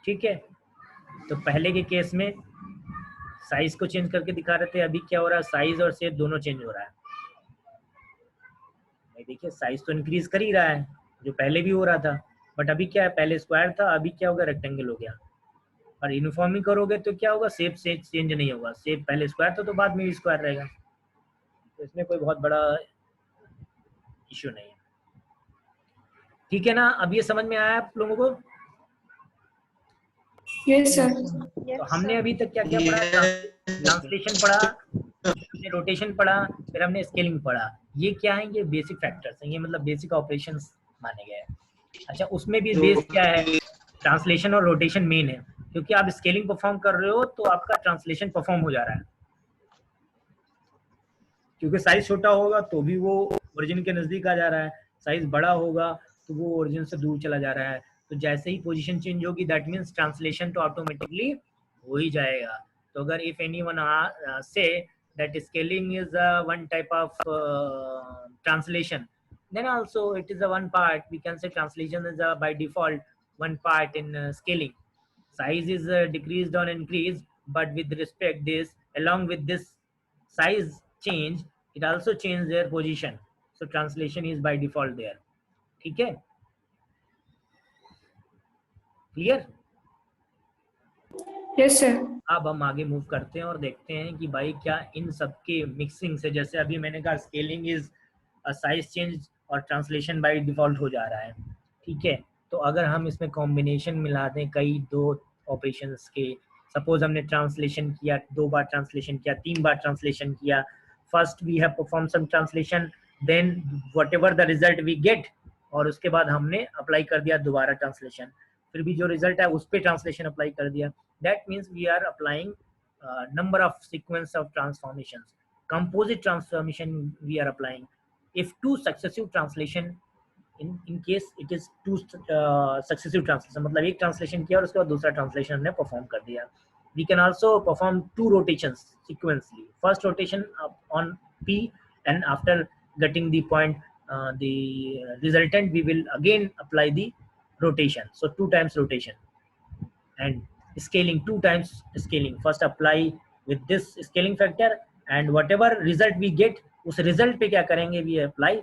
ठीक है। तो पहले के केस में साइज को चेंज करके दिखा रहे थे, अभी क्या हो रहा है, साइज और शेप दोनों चेंज हो रहा है। देखिए साइज तो इंक्रीज कर ही रहा है जो पहले भी हो रहा था, बट अभी क्या है, पहले स्क्वायर था, अभी क्या होगा, रेक्टेंगल हो गया। और यूनिफॉर्मिंग करोगे तो क्या होगा, शेप से चेंज नहीं होगा, शेप पहले स्क्वायर था तो बाद में भी स्क्वायर रहेगा, तो इसमें कोई बहुत बड़ा इश्यू नहीं है, ठीक है ना। अब ये समझ में आया आप लोगों को? Yes, sir. तो हमने अभी तक क्या क्या पढ़ा, ट्रांसलेशन पढ़ा, हमने रोटेशन पढ़ा, फिर हमने स्केलिंग पढ़ा। ये क्या है, ये बेसिक फैक्टर्स हैं, ये मतलब बेसिक ऑपरेशंस माने गए हैं। अच्छा, उसमें भी बेस क्या है, ट्रांसलेशन और रोटेशन मेन है, क्योंकि आप स्केलिंग परफॉर्म कर रहे हो तो आपका ट्रांसलेशन परफॉर्म हो जा रहा है, क्योंकि साइज छोटा होगा तो भी वो ओरिजिन के नजदीक आ जा रहा है, साइज बड़ा होगा तो वो ओरिजिन से दूर चला जा रहा है। तो जैसे ही पोजीशन चेंज होगी दैट मींस ट्रांसलेशन तो ऑटोमेटिकली हो ही जाएगा। तो अगर if anyone say that scaling is one type of translation, then also it is a one part, we can say translation is by default one part in scaling. Size is decreased or increased, but with respect this, along with this size change, it also change their position, so translation is by default there, ठीक है, क्लियर? Yes, sir. अब हम आगे मूव करते हैं और देखते हैं कि भाई क्या इन सब के मिक्सिंग से, जैसे अभी मैंने कहा scaling is a size change और ट्रांसलेशन बाय डिफॉल्ट हो जा रहा है, ठीक है। तो अगर हम इसमें कॉम्बिनेशन मिला दें कई दो ऑपरेशंस के, सपोज हमने ट्रांसलेशन किया, 2 बार ट्रांसलेशन किया, 3 बार ट्रांसलेशन किया, first we have perform some translation, then whatever the result we get, और उसके बाद हमने अप्लाई कर दिया दोबारा ट्रांसलेशन, फिर भी जो रिजल्ट है उस पर ट्रांसलेशन अप्लाई कर दिया, that means we are applying number of sequence of transformations, composite transformation we are applying. If 2 successive translation in case it is two successive translation, मतलब एक translation किया और उसके बाद दूसरा translation हमने perform कर दिया. We can also perform 2 rotations sequentially. First rotation on P, and after getting the point, the resultant, we will again apply the rotation. So 2 times rotation. And scaling, 2 times scaling. First apply with this scaling factor, and whatever result we get, उस result पे क्या करेंगे, we apply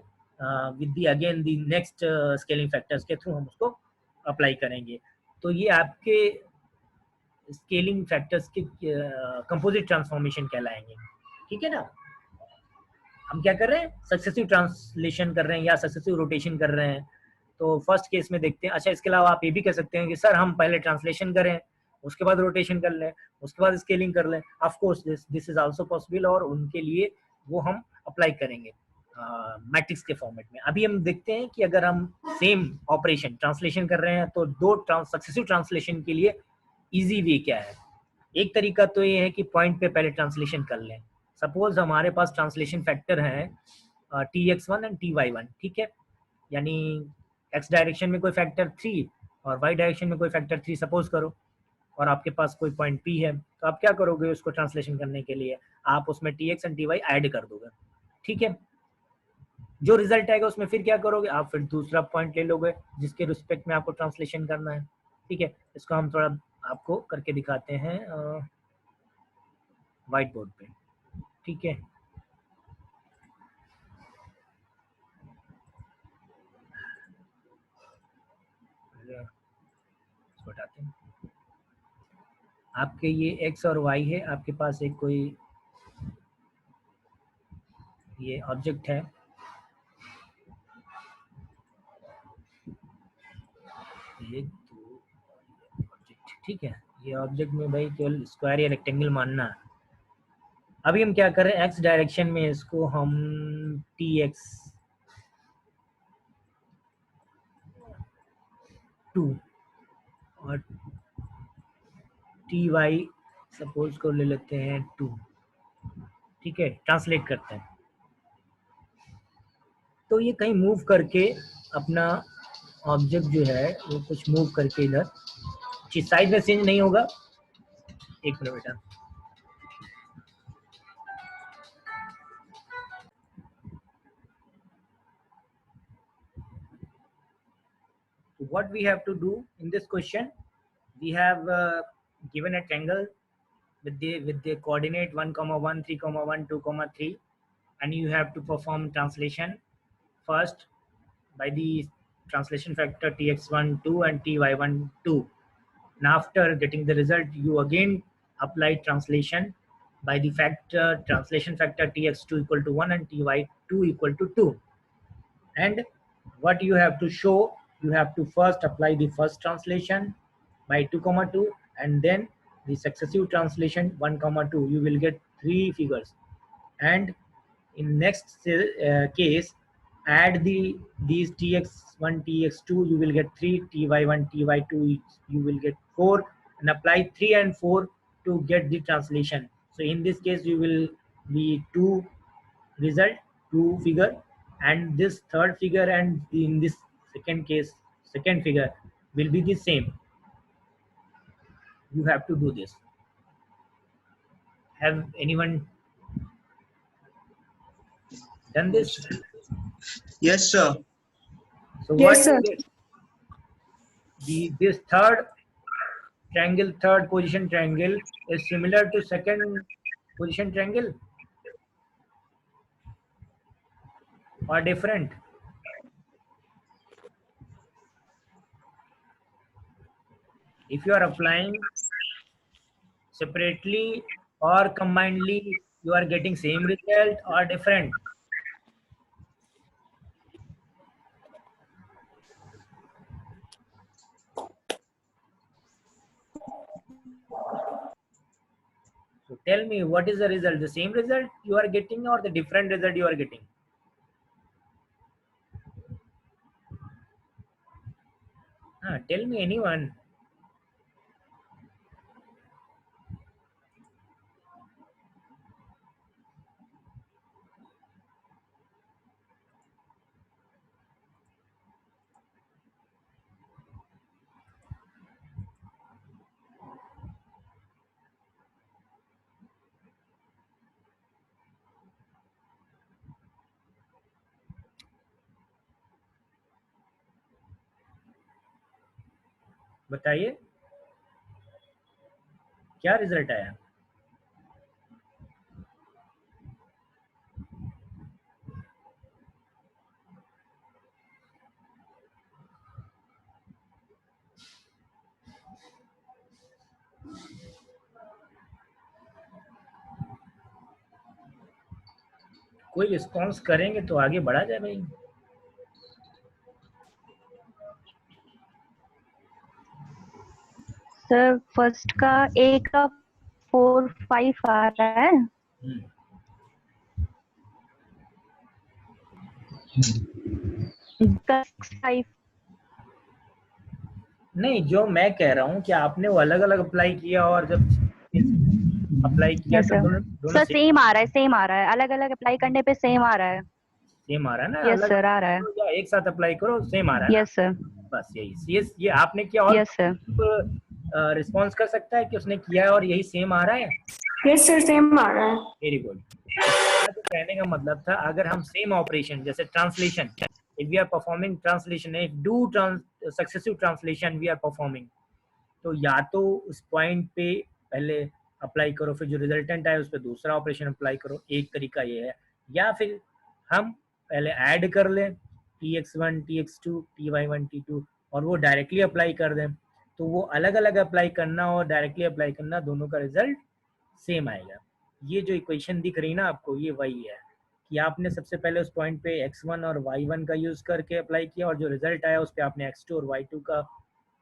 with the again the next scaling factors के थ्रू हम उसको अप्लाई करेंगे. तो ये आपके स्केलिंग फैक्टर्स के कंपोजिट ट्रांसफॉर्मेशन कहलाएंगे. ठीक है ना. हम क्या कर रहे हैं, सक्सेसिव ट्रांसलेशन कर रहे हैं या सक्सेसिव रोटेशन कर रहे हैं. तो फर्स्ट केस में देखते हैं. अच्छा, इसके अलावा आप ये भी कह सकते हैं कि सर हम पहले ट्रांसलेशन करें, उसके बाद रोटेशन कर लें, उसके बाद स्केलिंग कर लें. Of course this is also possible, और उनके लिए वो हम अप्लाई करेंगे मैट्रिक्स के फॉर्मेट में. अभी हम देखते हैं कि अगर हम सेम ऑपरेशन ट्रांसलेशन कर रहे हैं तो दो सक्सेसिव ट्रांसलेशन के लिए इजी वे क्या है. एक तरीका तो ये है कि पॉइंट पे पहले ट्रांसलेशन कर लें. सपोज हमारे पास ट्रांसलेशन फैक्टर है Tx1 एंड Ty1. ठीक है, यानी x डायरेक्शन में कोई फैक्टर 3 और y डायरेक्शन में कोई फैक्टर 3 सपोज करो, और आपके पास कोई पॉइंट P है. तो आप क्या करोगे, उसको ट्रांसलेशन करने के लिए आप उसमें Tx एंड Ty ऐड कर दोगे. ठीक है, जो रिजल्ट आएगा उसमें फिर क्या करोगे, आप फिर दूसरा पॉइंट ले लोगे जिसके रिस्पेक्ट में आपको ट्रांसलेशन करना है. ठीक है, इसको हम थोड़ा आपको करके दिखाते हैं व्हाइट बोर्ड पे. ठीक है, बताते हैं. आपके ये x और y है, आपके पास एक कोई ये ऑब्जेक्ट है. ये दो ऑब्जेक्ट. ठीक है, ये ऑब्जेक्ट में भाई केवल स्क्वायर या रेक्टेंगल मानना है. अभी हम क्या कर रहे हैं, x डायरेक्शन में इसको हम Tx2 और Ty सपोज को ले लेते हैं 2. ठीक है, ट्रांसलेट करते हैं. तो ये कहीं मूव करके अपना ऑब्जेक्ट जो है वो कुछ मूव करके इधर, चीज साइज में चेंज नहीं होगा. एक मिनट बेटा. What we have to do in this question, we have given a triangle with the coordinate 1, 1, 3, 1, 2, 3, and you have to perform translation first by the translation factor Tx1 2 and Ty1 2. And after getting the result, you again apply translation by the factor translation factor Tx2 equal to 1 and Ty2 equal to 2. And what you have to show, you have to first apply the first translation by 2, 2, and then the successive translation 1, 2. You will get 3 figures, and in next case add these Tx1 Tx2, you will get 3, Ty1 Ty2, you will get 4, and apply 3 and 4 to get the translation. So in this case you will be 2 result, 2 figure, and this third figure and in this second case second figure will be the same. You have to do this. Have anyone done this? Yes, sir. So Yes, sir. This third triangle, third position triangle is similar to second position triangle or different? If you are applying separately or combinedly, you are getting same result or different. So tell me, what is the result? The same result you are getting or the different result you are getting? Tell me, anyone. बताइए क्या रिजल्ट आया? कोई रिस्पॉन्स करेंगे तो आगे बढ़ा जाए भाई। सर फर्स्ट का ए का 4-5 आ रहा है, हम्म, का 6-5। नहीं, जो मैं कह रहा हूँ कि आपने वो अलग अलग अप्लाई किया और जब अप्लाई किया यस तो सर। दोनों दोनों सर सेम आ रहा है, सेम आ रहा है, अलग अलग अप्लाई करने पे सेम आ रहा है। सेम आ रहा है ना? यस अलग सर आ रहा है। या एक साथ अप्लाई करो सेम आ रहा है ना? Yes sir. बस यही ये आपने किया और यस सर। रिस्पॉन्स कर सकता है कि उसने किया है और यही सेम आ रहा है। यस सर, सेम आ रहा है। Very good. तो कहने का मतलब था अगर हम सेम ऑपरेशन जैसे translation, if we are performing translation, if do successive translation we are performing, तो या तो उस पॉइंट पे पहले अप्लाई करो, फिर जो रिजल्टेंट आए उस पर दूसरा ऑपरेशन अप्लाई करो, एक तरीका ये है। या फिर हम पहले ऐड कर लें tx1 tx2 ty1 t2 और वो डायरेक्टली अप्लाई कर दें, तो वो अलग अलग अप्लाई करना और डायरेक्टली अप्लाई करना दोनों का रिजल्ट सेम आएगा। ये जो इक्वेशन दिख रही ना आपको, ये वही है कि आपने सबसे पहले उस पॉइंट पे x1 और y1 का यूज करके अप्लाई किया और जो रिजल्ट आया उस पर आपने x2 और y2 का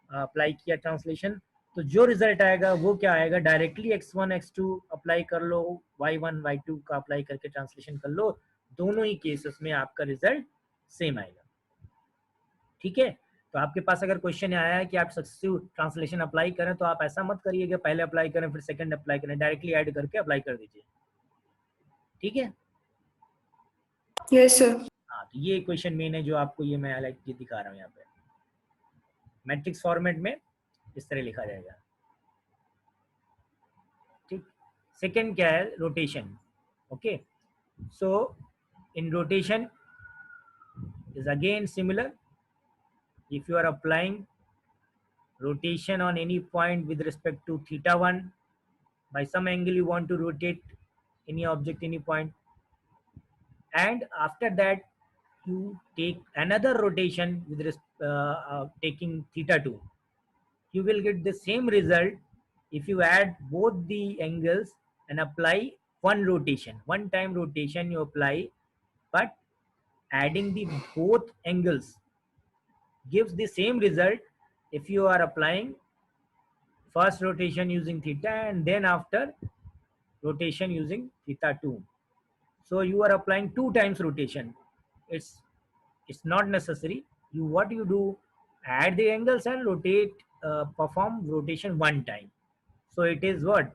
अप्लाई किया ट्रांसलेशन। तो जो रिजल्ट आएगा वो क्या आएगा, डायरेक्टली x1 x2 अप्लाई कर लो, y1 y2 का अप्लाई करके ट्रांसलेशन कर लो, दोनों ही केसेस में आपका रिजल्ट सेम आएगा। ठीक है, तो आपके पास अगर क्वेश्चन आया है कि आप सक्सेसिव ट्रांसलेशन अप्लाई करें तो आप ऐसा मत करिए कि पहले अप्लाई करें फिर सेकंड अप्लाई करें, डायरेक्टली ऐड करके अप्लाई कर दीजिए। ठीक है, यस सर। हाँ, तो ये क्वेश्चन मेन है जो आपको ये मैं हाईलाइट दिखा रहा हूँ यहाँ पे। मैट्रिक्स फॉर्मेट में इस तरह लिखा जाएगा। ठीक, सेकंड क्या है, rotation. Okay, so in rotation is again similar. If you are applying rotation on any point with respect to θ1, by some angle you want to rotate any object, any point, and after that you take another rotation with taking θ2, you will get the same result if you add both the angles and apply one rotation, one time rotation you apply, but adding the both angles gives the same result if you are applying first rotation using theta and then after rotation using θ2. So you are applying 2 times rotation. It's not necessary. What you do, add the angles and rotate, perform rotation one time. So it is what,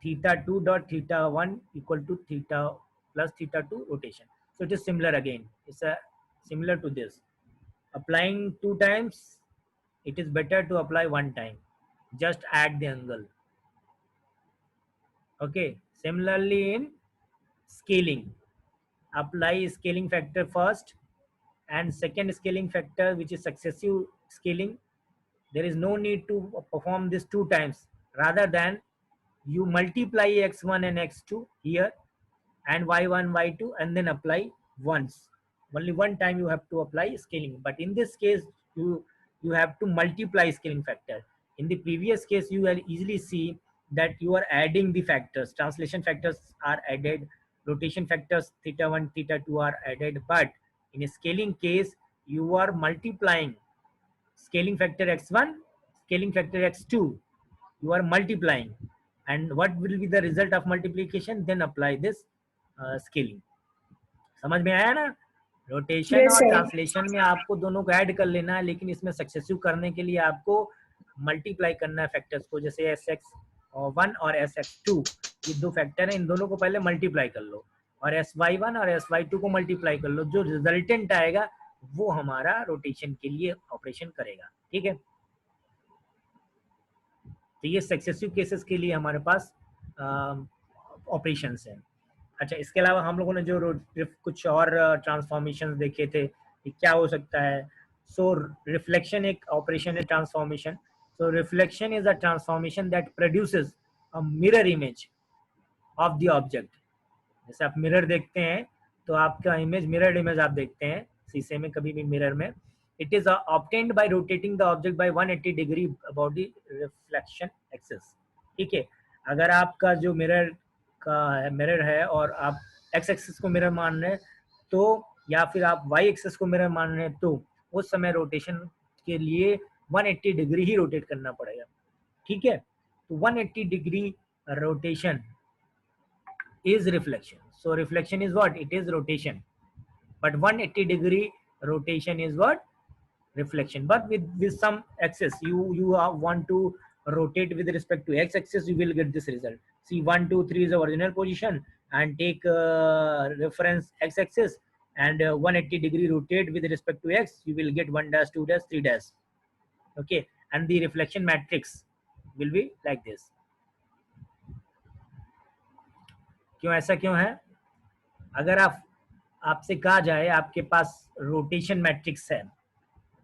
θ2 dot θ1 equal to theta plus θ2 rotation. So it is similar again. It's a similar to this. Applying 2 times, it is better to apply 1 time. Just add the angle. Okay, similarly in scaling, apply scaling factor first and second scaling factor, which is successive scaling. There is no need to perform this 2 times. Rather than you multiply x1 and x2 here and y1 y2 and then apply once. Only one time you have to apply scaling, but in this case you have to multiply scaling factor. In the previous case you will easily see that you are adding the factors, translation factors are added, rotation factors θ1 θ2 are added, but in a scaling case you are multiplying scaling factor x1, scaling factor x2, you are multiplying, and what will be the result of multiplication, then apply this scaling. समझ में आया ना? रोटेशन Yes, और sir. ट्रांसलेशन में आपको दोनों को ऐड कर लेना है, लेकिन इसमें सक्सेसिव करने के लिए आपको मल्टीप्लाई करना है फैक्टर्स को, जैसे SX1 और SX2, ये दो फैक्टर हैं, इन दोनों को पहले मल्टीप्लाई कर लो और SY1 और SY2 को मल्टीप्लाई कर लो, जो रिजल्टेंट आएगा वो हमारा रोटेशन के लिए ऑपरेशन करेगा। ठीक है, तो ये सक्सेसिव केसेस के लिए हमारे पास ऑपरेशंस हैं। अच्छा, इसके अलावा हम लोगों ने जो कुछ और ट्रांसफॉर्मेशन देखे थे कि क्या हो सकता है। सो रिफ्लेक्शन एक ऑपरेशन है transformation, So reflection is a transformation that produces a mirror image of the object. जैसे आप मिरर देखते हैं तो आपका इमेज मिरर इमेज आप देखते हैं शीशे में, कभी भी मिरर में. It is obtained by rotating the object by 180 degree about the reflection axis. ठीक है, अगर आपका जो मिरर है और आप x एक्सिस को मिरर मान रहे हैं तो, या फिर आप y एक्सिस को मिरर मान रहे हैं तो उस समय रोटेशन के लिए 180 डिग्री ही रोटेट करना पड़ेगा. ठीक है, तो 180 degree rotation is reflection. So reflection is what? It is rotation. But 180 degree rotation is what? Reflection. But with some axis, you want to rotate with respect to x axis, you will get this result. See, 1 2 3 is the original position, and take reference x axis and 180 degree rotate with respect to x, you will get 1 dash 2 dash 3 dash. Okay, and the reflection matrix will be like this. क्यों ऐसा क्यों है? अगर आपसे कहा जाए आपके पास रोटेशन मैट्रिक्स है,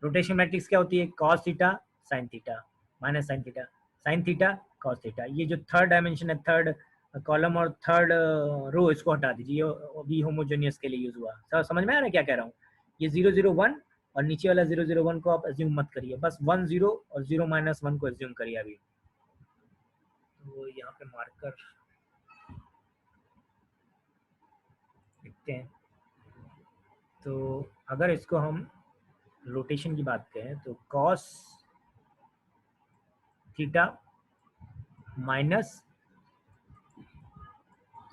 रोटेशन मैट्रिक्स क्या होती है? Cos theta sine theta minus sine theta sine theta cos theta. ये जो थर्ड डायमेंशन है, थर्ड कॉलम और थर्ड रो, इसको हटा दीजिए, ये भी होमोजेनियस के लिए यूज हुआ. समझ में आ रहा है क्या कह रहा हूँ? ये 0 0 1 और नीचे वाला 0 0 1 को आप एज्यूम मत करिए, बस 1 0 और 0 माइनस 1 को एज्यूम करिए. अभी तो यहाँ पे मार्कर लिखते हैं. तो अगर इसको हम रोटेशन की बात करें तो cos theta minus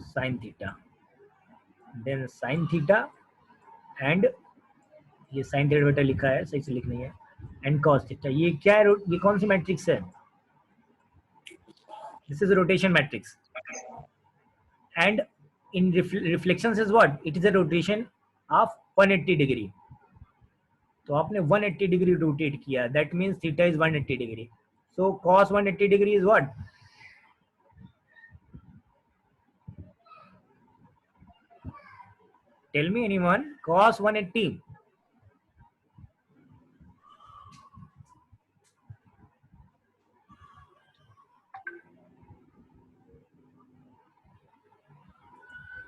sine theta, then sine theta and ये साइन थीटा बेटा लिखा है, सही से लिख नहीं है, एंड कॉस थीटा. ये क्या है? ये कौन सी मैट्रिक्स है? This is rotation matrix. And in reflections is what? It is a rotation of 180 degree. तो आपने 180 डिग्री रोटेट किया, that means theta is 180 degree. So cos 180 degree is what? Tell me anyone, cos 180.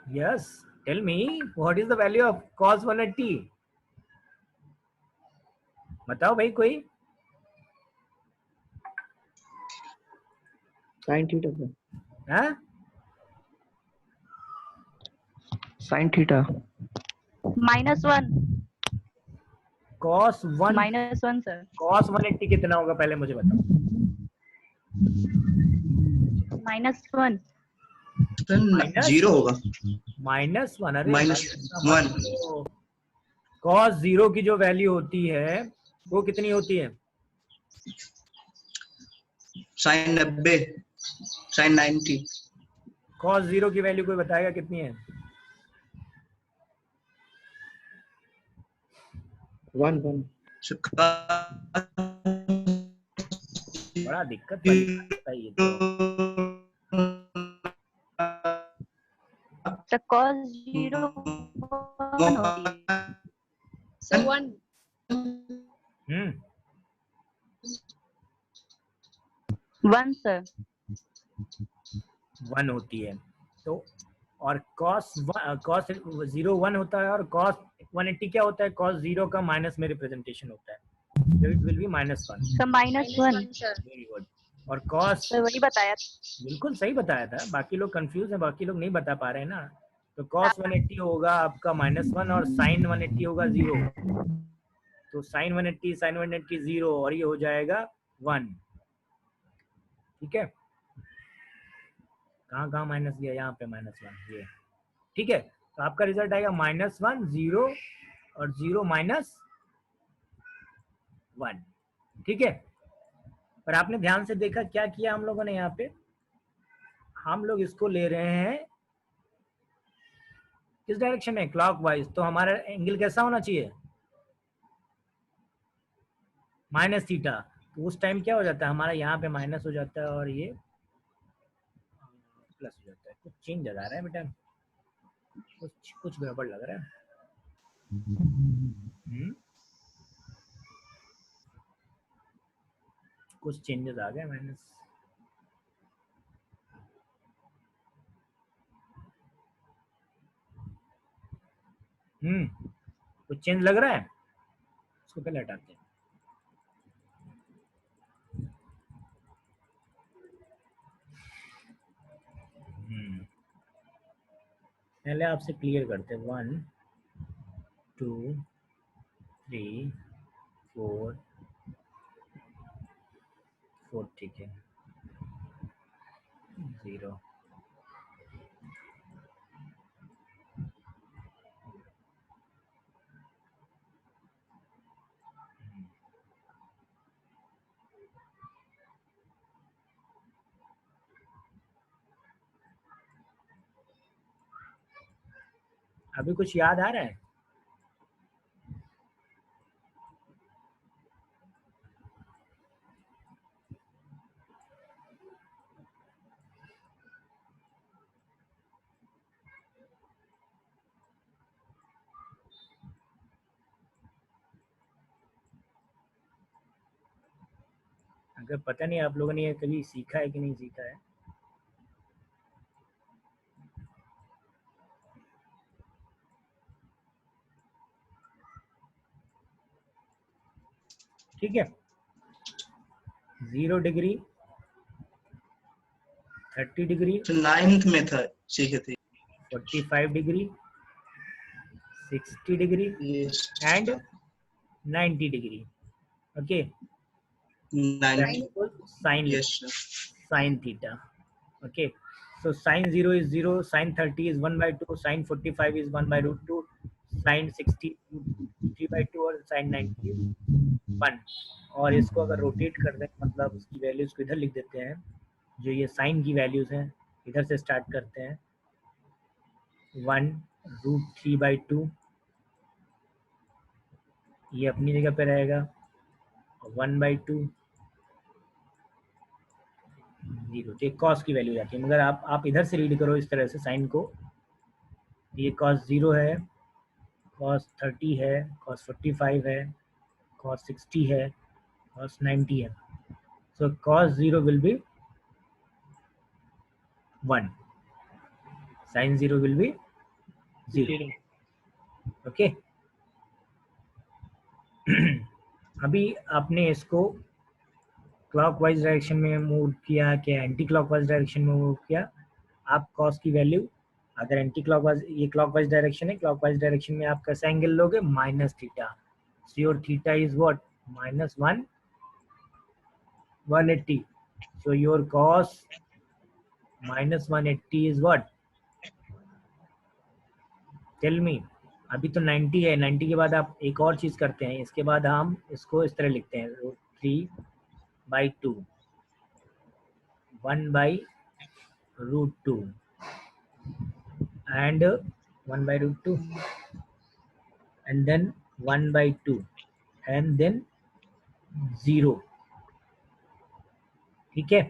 Yes, tell me what is the value of cos 180? बताओ भाई कोई. साइन थीटा पे. हाँ, sine theta. -1. cos 1 -1 sir. cos 180 कितना होगा पहले मुझे बताओ. -1. जीरो होगा. -1. अरे -1. cos 0 की जो वैल्यू होती है वो कितनी होती है? sin 90, sin 90. cos 0 की वैल्यू कोई बताएगा कितनी है? 1 1. बड़ा दिक्कत वाली बात है ये तो. तो cos 0 1 होती है. So 1. 1 सर. 1 होती है. तो और cos 0 1 होता है और cos 180 क्या होता है? cos 0 का माइनस में रिप्रेजेंटेशन होता है, so it will be -1. Sir -1. Sir. Very good. और cos, सर वही बताया. बिल्कुल सही बताया था, बाकी लोग कंफ्यूज हैं, बाकी लोग नहीं बता पा रहे हैं ना. तो cos 180 होगा आपका -1 और sin 180 होगा 0. तो sin 180 0 और ये हो जाएगा 1. ठीक है, कहाँ कहाँ माइनस दिया? यहाँ पे -1 ये. ठीक है, तो आपका रिजल्ट आएगा -1 0 और 0 -1. ठीक है, पर आपने ध्यान से देखा क्या किया हम लोगों ने? यहाँ पे हम लोग इसको ले रहे हैं किस डायरेक्शन में? क्लॉकवाइज. तो हमारा एंगल कैसा होना चाहिए? -θ. तो उस टाइम क्या हो जाता है हमारा? यहाँ पे माइनस हो जाता है और ये प्लस हो जाता है. कुछ चेंज आ रहा है बेटा, कुछ गड़बड़ लग रहा है. कुछ चेंजेस आ गए माइनस। कुछ चेंज लग रहा है, इसको पहले हटाते हैं। पहले आपसे क्लियर करते हैं 1 2 3 4 4, ठीक है 0। अभी कुछ याद आ रहा है? अगर पता नहीं आप लोगों ने ये कभी सीखा है कि नहीं सीखा है। ठीक है, 0 डिग्री, 30 डिग्री, तो 9th में था सीखे थे 45 डिग्री, 60 डिग्री ये and 90 degree. Okay, 9 sine yes sir. sin theta. Okay, so sin 0 is 0, sin 30 is 1/2, sin 45 is 1/√2, sin 60 3/2 और sin 90 is 1। और इसको अगर रोटेट कर दें मतलब उसकी वैल्यूज को इधर लिख देते हैं, जो ये साइन की वैल्यूज हैं इधर से स्टार्ट करते हैं 1√3/2, ये अपनी जगह पे रहेगा 1/2 0। तो कॉस की वैल्यू जाती है, मगर आप इधर से रीड करो इस तरह से साइन को, ये कॉस 0 है, कॉस 30 है, कॉस 45 है, कॉस 60 है, कॉस 90 है। So cos 0 will be 1, sine 0 will be 0। Okay, अभी आपने इसको क्लॉकवाइज डायरेक्शन में मूव किया कि एंटी क्लॉकवाइज डायरेक्शन में मूव किया। आप कॉस की वैल्यू अगर एंटी क्लॉकवाइज, ये क्लॉकवाइज डायरेक्शन है, क्लॉकवाइज डायरेक्शन में आप कैसा एंगल लोगे minus theta. So your theta is what -1 180। So your cos -180 is what, tell me. अभी तो 90 है, 90 के बाद आप एक और चीज करते हैं, इसके बाद हम इसको इस तरह लिखते हैं 3/2 1/√2 and 1/√2 and then 1/2 and then 0। ठीक है,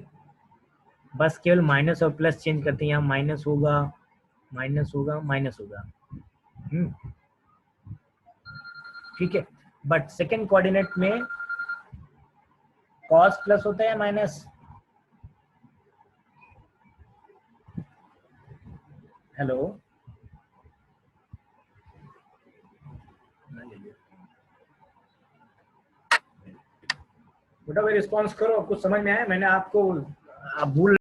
बस केवल माइनस और प्लस चेंज करते हैं, यहाँ माइनस होगा माइनस होगा माइनस होगा। ठीक है, बट सेकेंड कोऑर्डिनेट में कॉस प्लस होता है या माइनस? हेलो, बेटा भाई रिस्पॉन्स करो, कुछ समझ में आया? मैंने आपको, आप भूल